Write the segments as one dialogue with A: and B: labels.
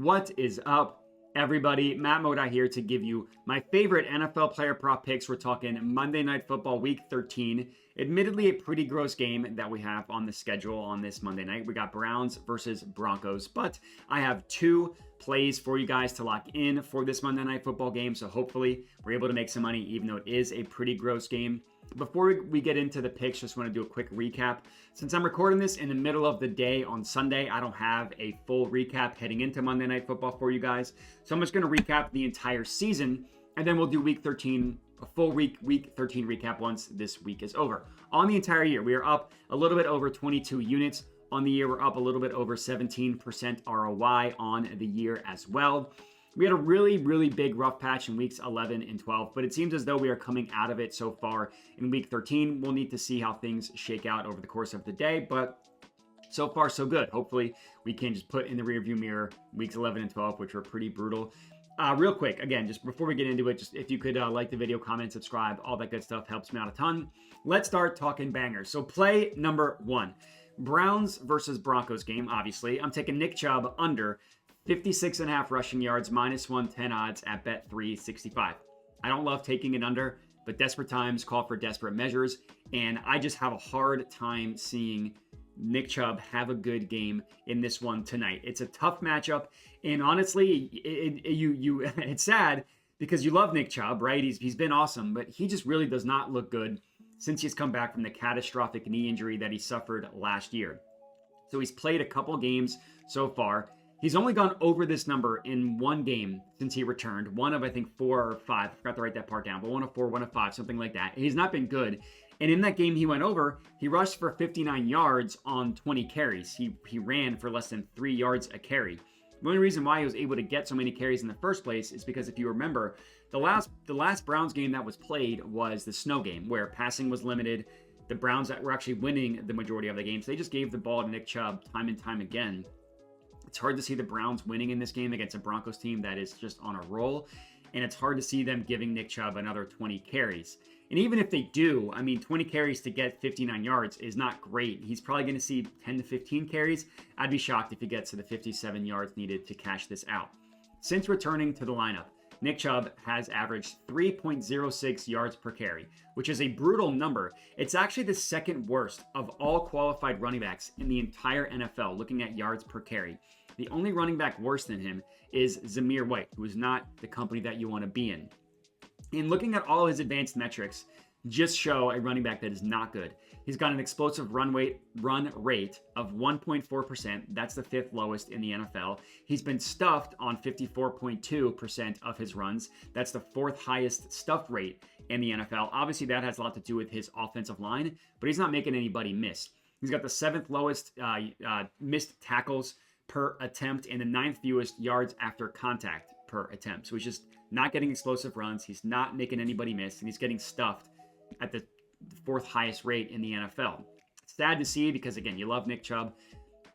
A: What is up, everybody? Matt Moda here to give you my favorite NFL player prop picks. We're talking Monday Night Football Week 13. Admittedly, a pretty gross game that we have on the schedule on this Monday night. We got Browns versus Broncos, but I have two plays for you guys to lock in for this Monday Night Football game. So hopefully we're able to make some money, even though it is a pretty gross game. Before we get into the picks, just want to do a quick recap. Since I'm recording this in the middle of the day on Sunday, I don't have a full recap heading into Monday Night Football for you guys. So I'm just going to recap the entire season, and then we'll do Week 13, a full Week 13 recap once this week is over. On the entire year, we are up a little bit over 22 units. On the year, we're up a little bit over 17% ROI on the year as well. We had a really, really big rough patch in weeks 11 and 12, but it seems as though we are coming out of it so far in week 13. We'll need to see how things shake out over the course of the day, but so far so good. Hopefully we can just put in the rearview mirror weeks 11 and 12, which were pretty brutal. Real quick, again, just before we get into it, just if you could like the video, comment, subscribe, all that good stuff helps me out a ton. Let's start talking bangers. So play number one, Browns versus Broncos game. Obviously, I'm taking Nick Chubb under 56.5 rushing yards, minus 110 odds at bet 365. I don't love taking it under, but desperate times call for desperate measures, and I just have a hard time seeing Nick Chubb have a good game in this one tonight. It's a tough matchup, and honestly, it's sad because you love Nick Chubb, right? He's been awesome, but he just really does not look good since he's come back from the catastrophic knee injury that he suffered last year. So he's played a couple games so far. He's only gone over this number in one game since he returned. One of, I think, 4 or 5. I forgot to write that part down, but 1 of 4, 1 of 5, something like that. He's not been good. And in that game he went over, he rushed for 59 yards on 20 carries. He ran for less than 3 yards a carry. The only reason why he was able to get so many carries in the first place is because if you remember, the last Browns game that was played was the snow game, where passing was limited. The Browns that were actually winning the majority of the games, they just gave the ball to Nick Chubb time and time again. It's hard to see the Browns winning in this game against a Broncos team that is just on a roll, and it's hard to see them giving Nick Chubb another 20 carries. And even if they do, I mean, 20 carries to get 59 yards is not great. He's probably going to see 10 to 15 carries. I'd be shocked if he gets to the 57 yards needed to cash this out. Since returning to the lineup, Nick Chubb has averaged 3.06 yards per carry, which is a brutal number. It's actually the second worst of all qualified running backs in the entire NFL, looking at yards per carry. The only running back worse than him is Zamir White, who is not the company that you want to be in. And looking at all his advanced metrics, just show a running back that is not good. He's got an explosive run rate of 1.4%. That's the 5th lowest in the NFL. He's been stuffed on 54.2% of his runs. That's the 4th highest stuff rate in the NFL. Obviously, that has a lot to do with his offensive line, but he's not making anybody miss. He's got the 7th lowest missed tackles per attempt and the 9th fewest yards after contact per attempt. So he's just not getting explosive runs. He's not making anybody miss, and he's getting stuffed at the 4th highest rate in the NFL. It's sad to see because, again, you love Nick Chubb.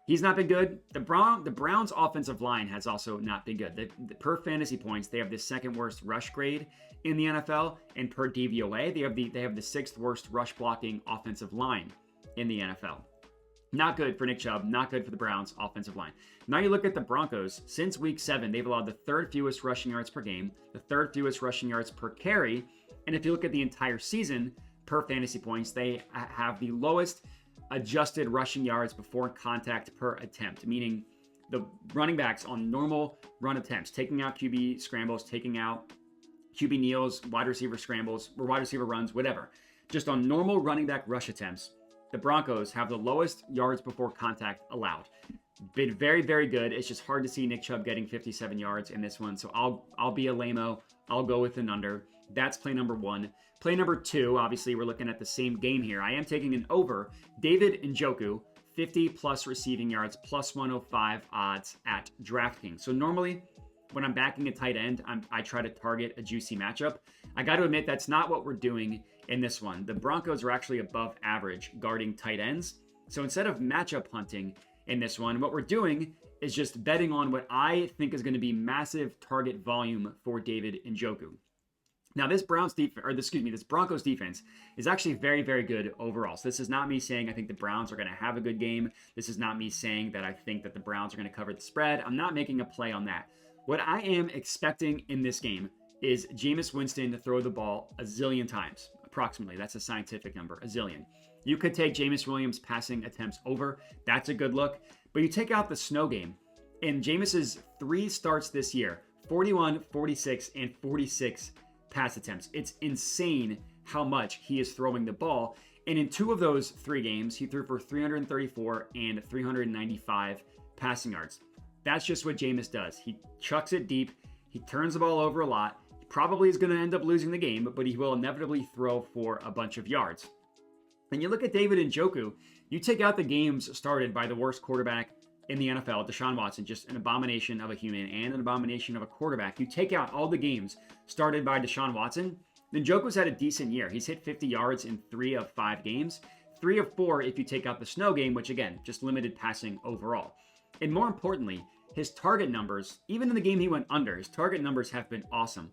A: He's not been good. The Browns' offensive line has also not been good. Per fantasy points, they have the 2nd worst rush grade in the NFL, and per DVOA, they have the 6th worst rush blocking offensive line in the NFL. Not good for Nick Chubb, not good for the Browns' offensive line. Now you look at the Broncos. Since week 7, they've allowed the 3rd fewest rushing yards per game, the 3rd fewest rushing yards per carry, and if you look at the entire season, per fantasy points, they have the lowest adjusted rushing yards before contact per attempt, meaning the running backs on normal run attempts, taking out QB scrambles, taking out QB kneels, wide receiver scrambles, or wide receiver runs, whatever. Just on normal running back rush attempts, the Broncos have the lowest yards before contact allowed. Been very, very good. It's just hard to see Nick Chubb getting 57 yards in this one. So I'll be a lame-o. I'll go with an under. That's play number 1. Play number 2, obviously, we're looking at the same game here. I am taking an over. David Njoku, 50-plus receiving yards, plus 105 odds at DraftKings. So normally, when I'm backing a tight end, I try to target a juicy matchup. I got to admit, that's not what we're doing in this one. The Broncos are actually above average guarding tight ends. So instead of matchup hunting in this one, what we're doing is just betting on what I think is going to be massive target volume for David Njoku. Now, this this Broncos defense is actually very, very good overall. So this is not me saying I think the Browns are going to have a good game. This is not me saying that I think that the Browns are going to cover the spread. I'm not making a play on that. What I am expecting in this game is Jameis Winston to throw the ball a zillion times, approximately. That's a scientific number, a zillion. You could take Jameis Williams' passing attempts over. That's a good look. But you take out the snow game, in Jameis's 3 starts this year, 41, 46, and 46 pass attempts. It's insane how much he is throwing the ball. And in 2 of those 3 games, he threw for 334 and 395 passing yards. That's just what Jameis does. He chucks it deep. He turns the ball over a lot. He probably is going to end up losing the game, but he will inevitably throw for a bunch of yards. And you look at David Njoku, you take out the games started by the worst quarterback in the NFL, Deshaun Watson, just an abomination of a human and an abomination of a quarterback. You take out all the games started by Deshaun Watson, Njoku's had a decent year. He's hit 50 yards in 3 of 5 games, 3 of 4 if you take out the snow game, which again, just limited passing overall. And more importantly, his target numbers, even in the game he went under, his target numbers have been awesome.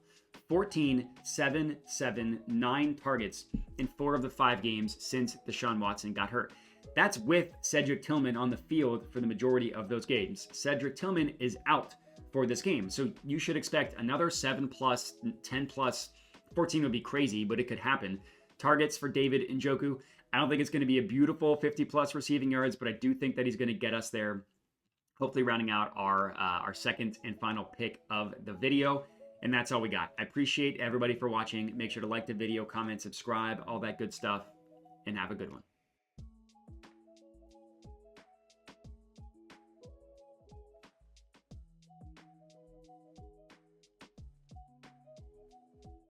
A: 14, 7, 7, 9 targets in 4 of the 5 games since Deshaun Watson got hurt. That's with Cedric Tillman on the field for the majority of those games. Cedric Tillman is out for this game. So you should expect another 7 plus, 10 plus, 14 would be crazy, but it could happen. Targets for David Njoku. I don't think it's going to be a beautiful 50 plus receiving yards, but I do think that he's going to get us there. Hopefully rounding out our second and final pick of the video. And that's all we got. I appreciate everybody for watching. Make sure to like the video, comment, subscribe, all that good stuff, and have a good one.